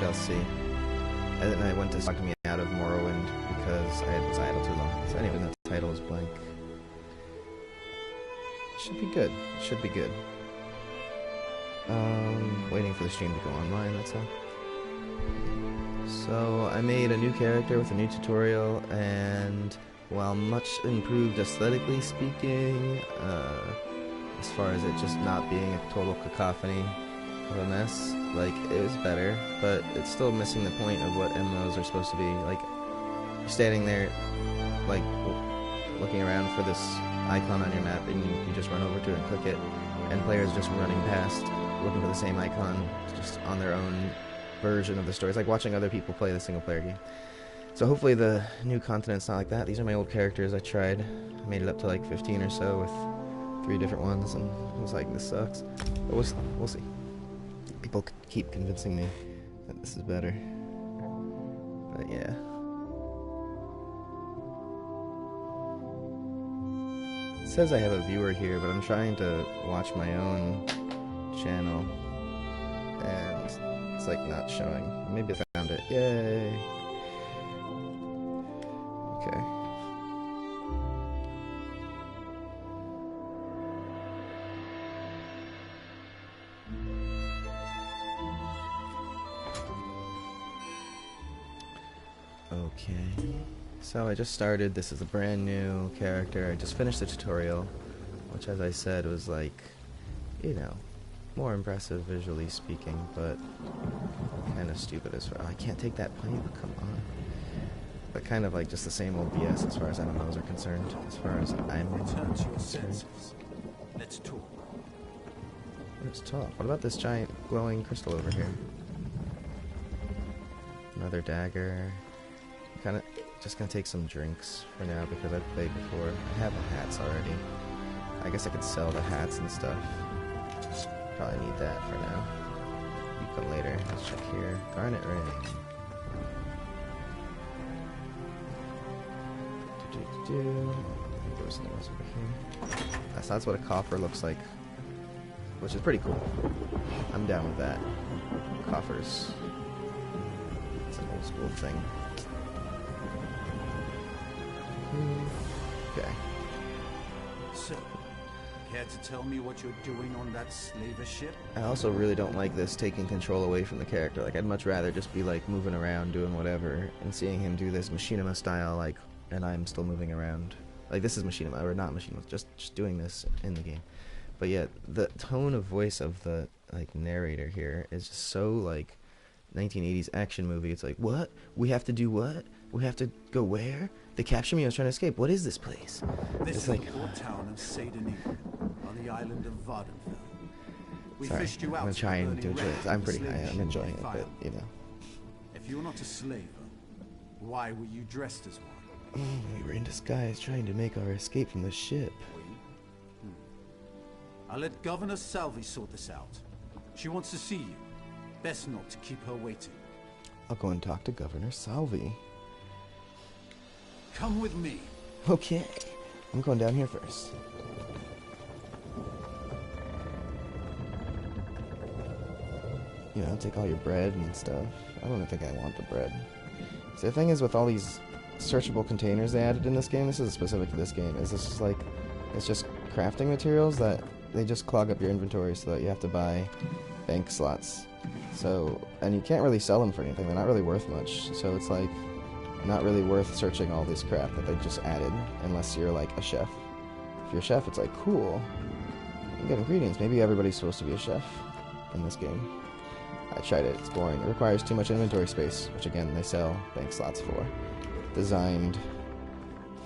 shall see. And then I went to suck me out of Morrowind because I was idle too long. So anyway, the title is blank. Should be good. Should be good. Waiting for the stream to go online, that's all. So, I made a new character with a new tutorial, and while much improved aesthetically speaking, as far as it just not being a total cacophony of a mess, like, it was better, but it's still missing the point of what MMOs are supposed to be. Like, you're standing there, like, looking around for this icon on your map, and you just run over to it and click it, and players just running past, looking for the same icon, just on their own version of the story. It's like watching other people play the single-player game. So hopefully the new content's not like that. These are my old characters I tried. I made it up to like 15 or so with 3 different ones, and I was like, this sucks. But we'll see. People keep convincing me that this is better. But yeah. It says I have a viewer here, but I'm trying to watch my own channel, and it's like not showing. Maybe I found it. Yay! Okay. Okay. So I just started. This is a brand new character. I just finished the tutorial, which, as I said, was like, you know, more impressive visually speaking, but kind of stupid as far. Oh, I can't take that plane. Come on. But kind of like just the same old BS as far as MMOs are concerned. As far as I'm Return to your senses. Let's talk. Let's talk. What about this giant glowing crystal over here? Another dagger. Kind of just gonna take some drinks for now because I've played before. I have the hats already. I guess I could sell the hats and stuff. Probably need that for now. You come later. Let's check here. Garnet ring. There was something else over here. That's what a coffer looks like, which is pretty cool. I'm down with that. Coffers. It's an old school thing. Okay. So, care to tell me what you're doing on that slaver ship? I also really don't like this taking control away from the character. Like, I'd much rather just be like moving around doing whatever and seeing him do this machinima style, like, and I'm still moving around. Like, this is machinima, or not machinima, just doing this in the game. But yeah, the tone of voice of the, like, narrator here is just so, like, 1980s action movie. It's like, what? We have to do what? We have to go where? They captured me, I was trying to escape. What is this place? This it's is like, the port town of Sadanik, on the island of Vardenfell. We sorry, fished you I'm out gonna try and do it. I'm pretty high, I'm enjoying it, fire. but, you know. If you're not a slaver, why were you dressed as one? We were in disguise trying to make our escape from the ship. I'll let Governor Salvi sort this out. She wants to see you. Best not to keep her waiting. I'll go and talk to Governor Salvi. Come with me. Okay. I'm going down here first. You know, take all your bread and stuff. I don't think I want the bread. So the thing is, with all these searchable containers they added in this game, this is specific to this game, is this is like, it's just crafting materials that they just clog up your inventory so that you have to buy bank slots. So, and you can't really sell them for anything, they're not really worth much, so it's like not really worth searching all this crap that they just added, unless you're like a chef. If you're a chef, it's like, cool, you get ingredients. Maybe everybody's supposed to be a chef in this game. I tried it, it's boring. It requires too much inventory space, which again, they sell bank slots for. Designed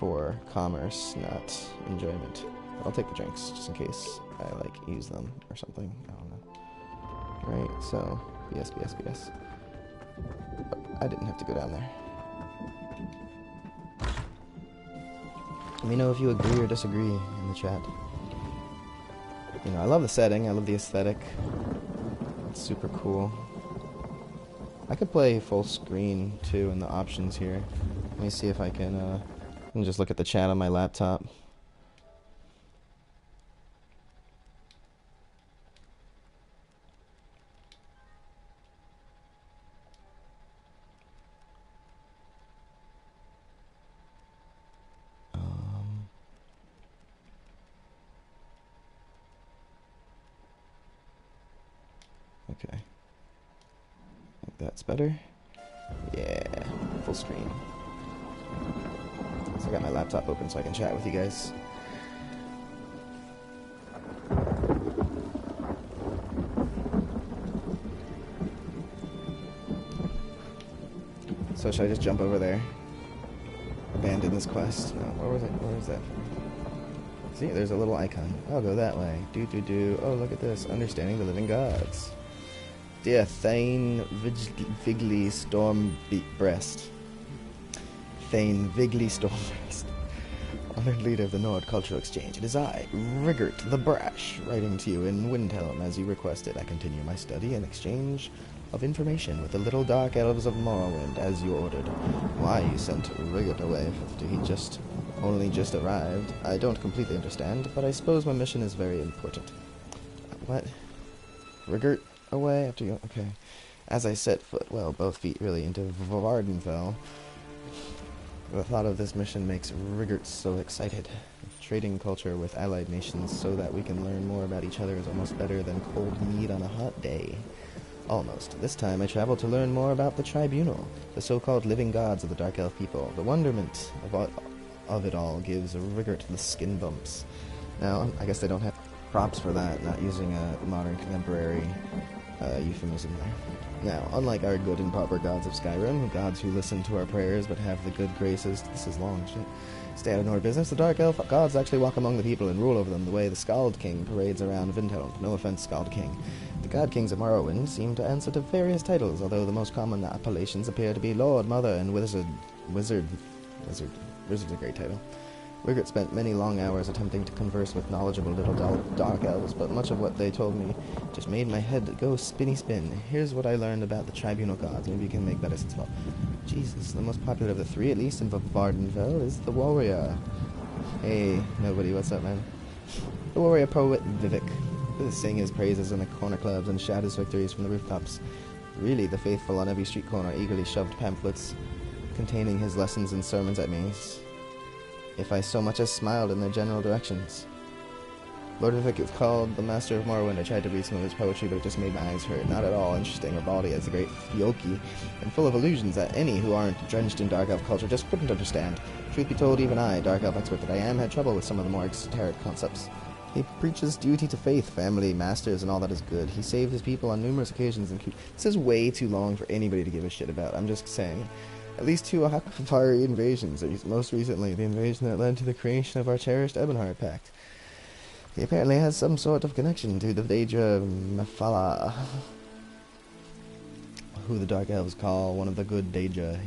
for commerce, not enjoyment. But I'll take the drinks, just in case I, like, use them or something. I don't know. Right, so, BS. But I didn't have to go down there. Let me know if you agree or disagree in the chat. You know, I love the setting, I love the aesthetic. It's super cool. I could play full screen too in the options here. Let me see if I can just look at the chat on my laptop. Okay. I think that's better. Yeah, full screen. So I got my laptop open so I can chat with you guys. So should I just jump over there? Abandon this quest? No, where was it? Where was that from? See, there's a little icon. I'll go that way. Do. Oh, look at this. Understanding the living gods. Dear Thane Vigly Stormbreast. Thane Vigly Stormbreast. Honored leader of the Nord Cultural Exchange. It is I, Rigert the Brash, writing to you in Windhelm as you requested. I continue my study and exchange of information with the little dark elves of Morrowind as you ordered. Why you sent Rigert away after he only just arrived, I don't completely understand, but I suppose my mission is very important. What? Rigert away after you? Okay. As I set foot, well, both feet really, into Vardenfell, the thought of this mission makes Rigert so excited. Trading culture with allied nations so that we can learn more about each other is almost better than cold meat on a hot day. Almost. This time I travel to learn more about the Tribunal, the so-called living gods of the Dark Elf people. The wonderment of it all gives Rigert the skin bumps. Now, I guess they don't have props for that, not using a modern contemporary euphemism there. Now, unlike our good and proper gods of Skyrim, gods who listen to our prayers but have the good graces, this is long shit, stay out of our business, the Dark Elf gods actually walk among the people and rule over them the way the Skald King parades around Windhelm. No offense, Skald King. The god kings of Morrowind seem to answer to various titles, although the most common appellations appear to be Lord, Mother, and Wizard. Wizard's a great title. Rigert spent many long hours attempting to converse with knowledgeable little dark elves, but much of what they told me just made my head go spinny spin. Here's what I learned about the Tribunal gods. Maybe you can make better sense of it. Jesus, the most popular of the three, at least in Vardenfell, is the warrior. Hey, nobody, what's up, man? The warrior poet Vivek. Sing his praises in the corner clubs and shout his victories from the rooftops. Really, the faithful on every street corner eagerly shoved pamphlets containing his lessons and sermons at me, if I so much as smiled in their general directions. Lord Vivek is called the Master of Morrowind. I tried to read some of his poetry, but it just made my eyes hurt. Not at all interesting or bawdy as the great Fioki, and full of allusions that any who aren't drenched in Dark Elf culture just couldn't understand. Truth be told, even I, Dark Elf expert that I am, had trouble with some of the more esoteric concepts. He preaches duty to faith, family, masters, and all that is good. He saved his people on numerous occasions. This is way too long for anybody to give a shit about. I'm just saying. At least two fiery invasions. Most recently, the invasion that led to the creation of our cherished Ebonheart Pact. He apparently has some sort of connection to the Daedra Mephala, who the Dark Elves call one of the good Daedra.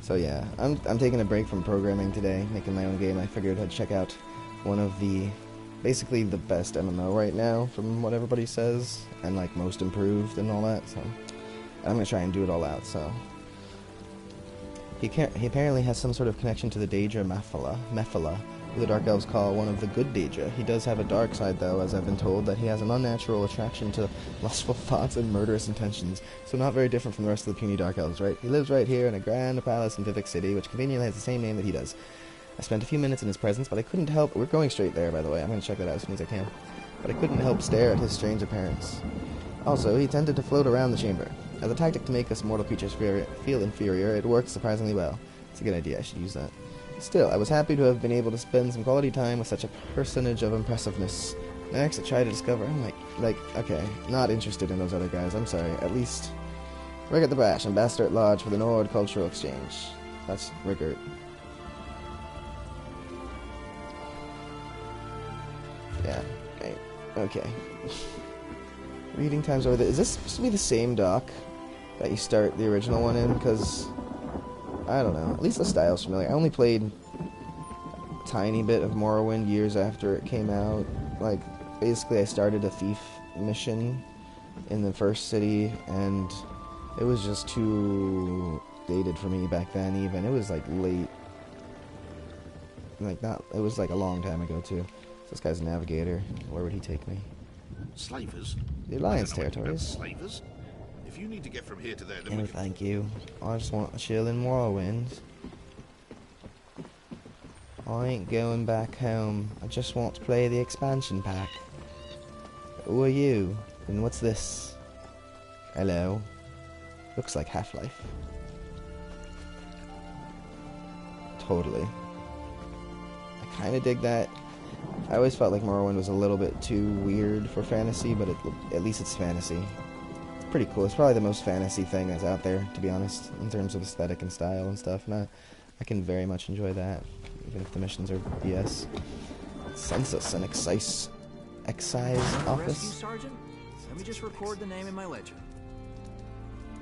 So yeah, I'm taking a break from programming today, making my own game. I figured I'd check out one of the basically the best MMO right now, from what everybody says, and like most improved and all that, so I'm gonna try and do it all out. So he apparently has some sort of connection to the Daedra Mephala, who the Dark Elves call one of the good Daedra. He does have a dark side, though, as I've been told, that he has an unnatural attraction to lustful thoughts and murderous intentions, so not very different from the rest of the puny Dark Elves, right? He lives right here in a grand palace in Vivek City, which conveniently has the same name that he does. I spent a few minutes in his presence, but I couldn't help... We're going straight there, by the way. I'm going to check that out as soon as I can. But I couldn't help stare at his strange appearance. Also, he tended to float around the chamber. As a tactic to make us mortal creatures feel inferior, it worked surprisingly well. It's a good idea. I should use that. Still, I was happy to have been able to spend some quality time with such a personage of impressiveness. Next, I tried to discover... okay, not interested in those other guys. I'm sorry. At least... Rigert the Brash, Ambassador at Large for the Nord Cultural Exchange. That's Rigert. Yeah, right. Okay. Reading times over there. Is this supposed to be the same doc that you start the original one in? Because, I don't know. At least the style's familiar. I only played a tiny bit of Morrowind years after it came out. Like, basically I started a thief mission in the first city, and it was just too dated for me back then even. It was like late. Like, not, it was like a long time ago too. This guy's a navigator. Where would he take me? Slavers? The Alliance territories. Slavers? If you need to get from here to there, then No, thank you. I just want to chill in Morrowind. I ain't going back home. I just want to play the expansion pack. Who are you? And what's this? Hello. Looks like Half-Life. Totally. I kind of dig that. I always felt like Morrowind was a little bit too weird for fantasy, but at least it's fantasy. It's pretty cool. It's probably the most fantasy thing that's out there, to be honest, in terms of aesthetic and style and stuff. And I can very much enjoy that, even if the missions are BS. Census and excise office. Rescue sergeant? Let me just record the name in my ledger.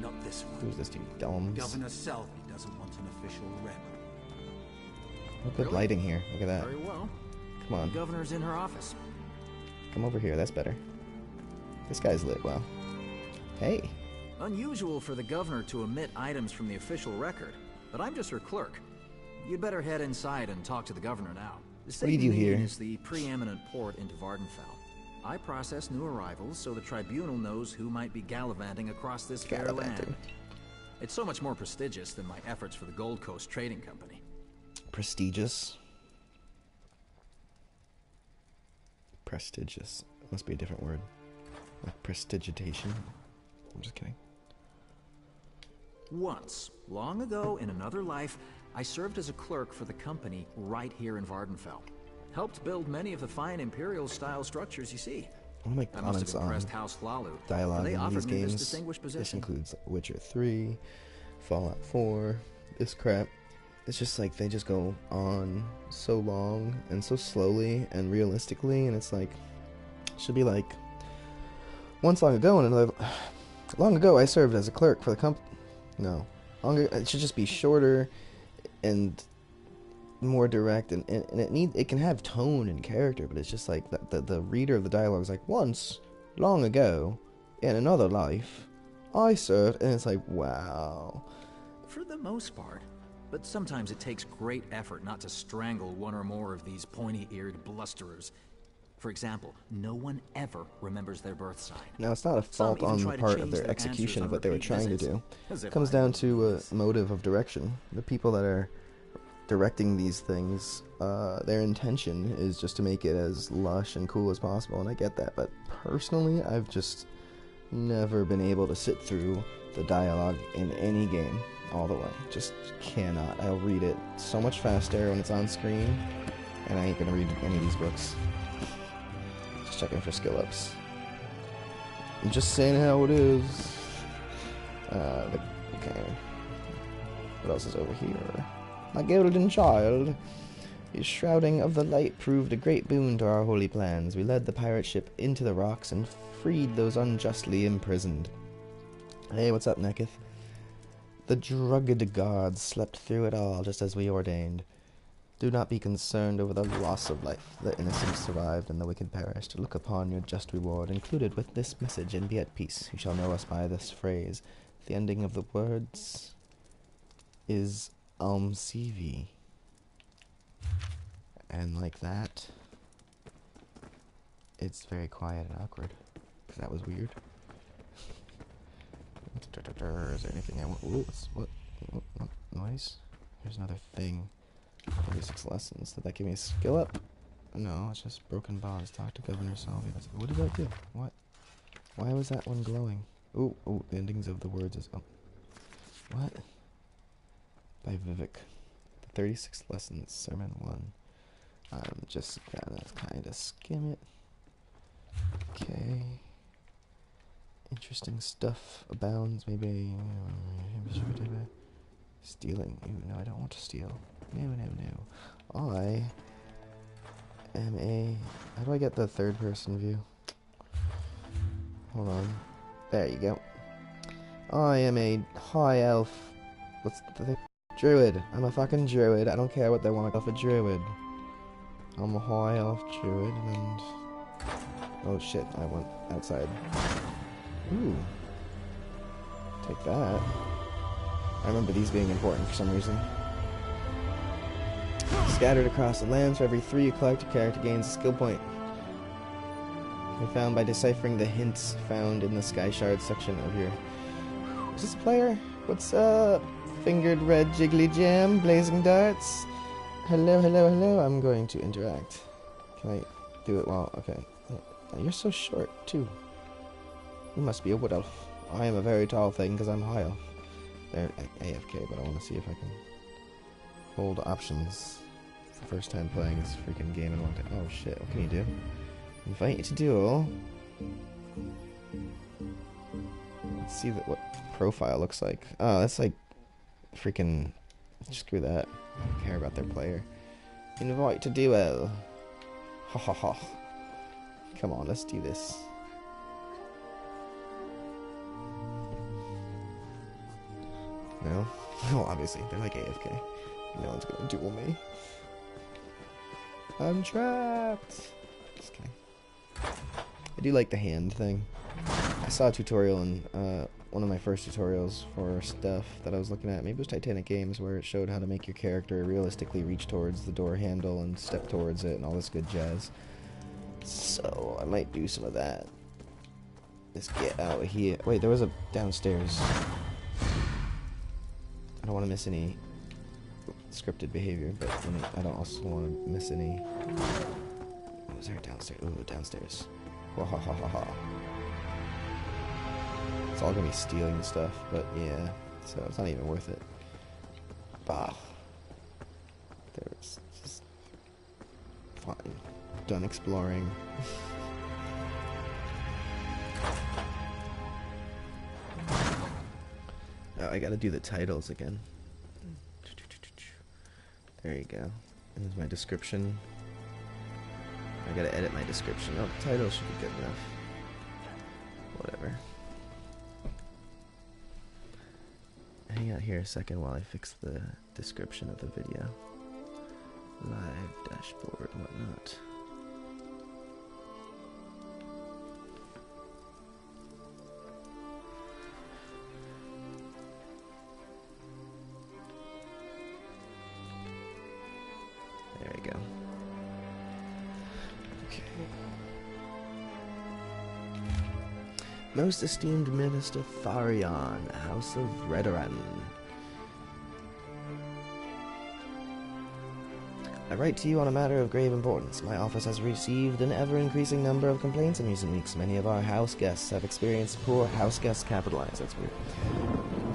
Not this one. Who's this dude? Domes. Governor Selby doesn't want an official record. Oh, good lighting here. Look at that. Very well. Come on. The governor's in her office. Come over here. That's better. This guy's lit well. Hey. Unusual for the governor to omit items from the official record, but I'm just her clerk. You'd better head inside and talk to the governor now. The What do you do Satan here? is the preeminent port into Vardenfell. I process new arrivals so the tribunal knows who might be gallivanting across this fair Gallivanting. land. It's so much more prestigious than my efforts for the Gold Coast Trading Company. Prestigious. Prestigious. Must be a different word. Like prestigitation. I'm just kidding. Once, long ago in another life, I served as a clerk for the company right here in Vardenfell. Helped build many of the fine Imperial-style structures you see. One of my I must comments have on impressed House Flalu. dialogue They in offered these me this games. distinguished This position. includes Witcher 3, Fallout 4, this crap. It's just like they just go on so long and so slowly and realistically, and it's like it should be like once long ago and another long ago I served as a clerk for the company. No, longer. It should just be shorter and more direct, and it can have tone and character, but it's just like the reader of the dialogue is like, once long ago in another life I served, and it's like, wow. For the most part. But sometimes it takes great effort not to strangle one or more of these pointy-eared blusterers. For example, no one ever remembers their birth sign. Now, it's not a Some fault even on try the to part of change their their execution answers of on what they were repeat trying to visits, do. as It if comes I down would to do a this. motive of direction. The people that are directing these things, their intention is just to make it as lush and cool as possible, and I get that, but personally, I've just never been able to sit through the dialogue in any game all the way. Just cannot. I'll read it so much faster when it's on screen, and I ain't gonna read any of these books. Just checking for skill ups. I'm just saying how it is. Okay. What else is over here? My golden child. His shrouding of the light proved a great boon to our holy plans. We led the pirate ship into the rocks and freed those unjustly imprisoned. Hey, what's up, Neketh? The drugged gods slept through it all, just as we ordained. Do not be concerned over the loss of life. The innocent survived and the wicked perished. Look upon your just reward included with this message, and be at peace. You shall know us by this phrase. The ending of the words is CV. And like that, it's very quiet and awkward. Because that was weird. Is there anything I want? Ooh, what noise? Here's another thing. 36 lessons. Did that give me a skill up? No, it's just broken bonds. Talk to Governor Selby. What did that do? What? Why was that one glowing? Ooh, the endings of the words is... Oh. What? By Vivek. 36 lessons, sermon 1. I'm just gonna kinda skim it. Okay. Interesting stuff abounds. Maybe stealing. Ooh, no, I don't want to steal. No. I am a... How do I get the third person view? Hold on. There you go. I am a high elf. What's the thing? Druid. I'm a fucking druid. I don't care what they want to call a druid. I'm a high elf druid, and... Oh shit, I went outside. Ooh. Take that. I remember these being important for some reason. Scattered across the lands, for every 3 you collect, your character gains a skill point. Can be found by deciphering the hints found in the Sky Shard section of your... Is this a player? What's up? Fingered red jiggly jam, blazing darts. Hello. I'm going to interact. Can I do it while... Okay. You're so short, too. You must be a wood elf. I am a very tall thing because I'm high off. They're AFK, but I want to see if I can hold options. It's the first time playing this freaking game in a long time. Oh shit, what can you do? Invite you to duel. Let's see what profile looks like. Oh, that's like freaking... Screw that. I don't care about their player. Invite to duel. Ha ha ha. Come on, let's do this. No? No, obviously. They're like AFK. No one's gonna duel me. I'm trapped! Just kidding. I do like the hand thing. I saw a tutorial in one of my first tutorials for stuff that I was looking at. Maybe it was Titanic Games, where it showed how to make your character realistically reach towards the door handle and step towards it and all this good jazz. So I might do some of that. Let's get out of here. Wait, there was a downstairs. I don't want to miss any scripted behavior, but I don't also want to miss any... What was there downstairs? Ooh, downstairs. Wahahaha. It's all gonna be stealing stuff, but yeah, so it's not even worth it. Bah. There's just... Fine. Done exploring. Oh, I gotta do the titles again. There you go. And there's my description. I gotta edit my description. Oh, the title should be good enough. Whatever. Hang out here a second while I fix the description of the video. Live dashboard, whatnot. There we go. Okay. Most esteemed Minister Tharion, House of Redoran. I write to you on a matter of grave importance. My office has received an ever-increasing number of complaints in recent weeks. Many of our house guests have experienced poor house guests capitalized. That's weird.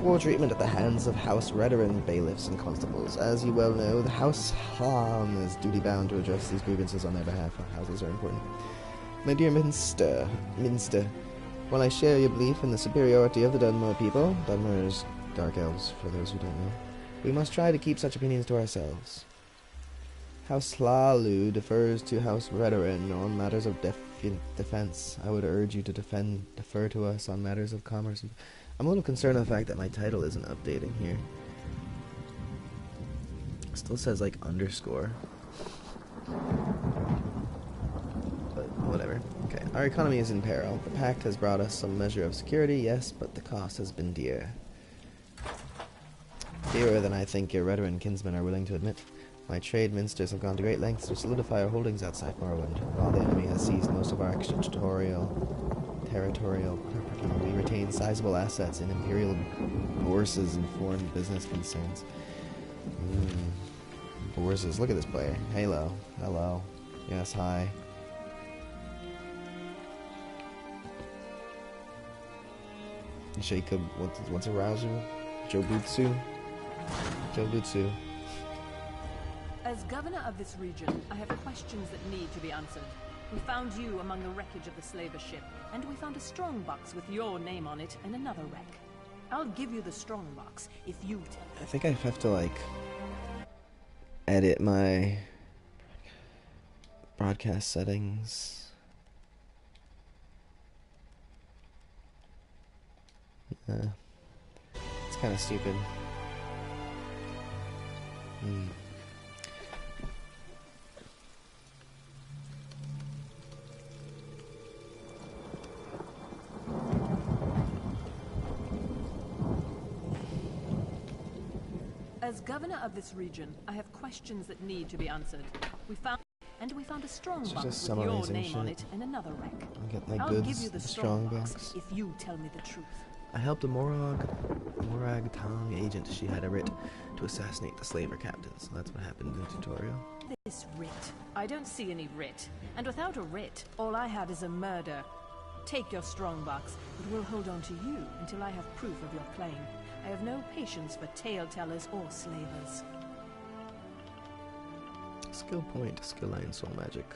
Poor treatment at the hands of House Redoran bailiffs and constables. As you well know, the House Han is duty-bound to address these grievances on their behalf. Houses are important. My dear Minster, while I share your belief in the superiority of the Dunmer people, Dunmers, Dark Elves, for those who don't know, we must try to keep such opinions to ourselves. House Hlalu defers to House Redoran on matters of defense. I would urge you to defer to us on matters of commerce. I'm a little concerned of the fact that my title isn't updating here. It still says like underscore. But whatever. Okay, our economy is in peril. The pact has brought us some measure of security, yes, but the cost has been dear. Dearer than I think your Redoran kinsmen are willing to admit. My trade ministers have gone to great lengths to solidify our holdings outside Morrowind. While the enemy has seized most of our territorial property, we retain sizable assets in imperial bourses and foreign business concerns. Bourses. Look at this player. Halo. Hello. Yes, hi. Jacob, what's a rouser? Jobutsu? Jobutsu. As governor of this region, I have questions that need to be answered. We found you among the wreckage of the slaver ship, and we found a strongbox with your name on it and another wreck. I'll give you the strongbox if you tell me. I think I have to, like, edit my broadcast settings. It's kind of stupid. As governor of this region, I have questions that need to be answered. We found a strongbox with your name on it and another wreck. I'll give you the strongbox if you tell me the truth. I helped a Morag Tong agent. She had a writ to assassinate the slaver captains. That's what happened in the tutorial. This writ. I don't see any writ. And without a writ, all I have is a murder. Take your strongbox, but we'll hold on to you until I have proof of your claim. I have no patience for tale-tellers or slavers. Skill point, skill line, soul magic.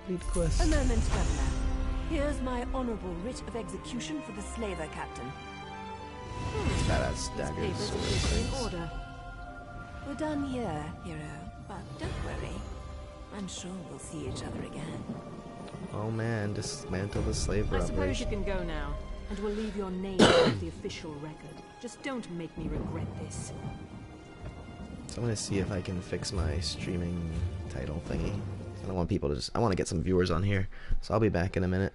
Complete quest. A moment, Governor. Here's my honorable writ of execution for the slaver captain. Badass These daggers, papers swords, appear in things. order. We're done here, hero. But don't worry. I'm sure we'll see each other again. Oh man, dismantle the slave I suppose operation. you can go now, and we'll leave your name off the official record. Just don't make me regret this. So I'm gonna see if I can fix my streaming title thingy. I don't want people to I want to get some viewers on here. So I'll be back in a minute.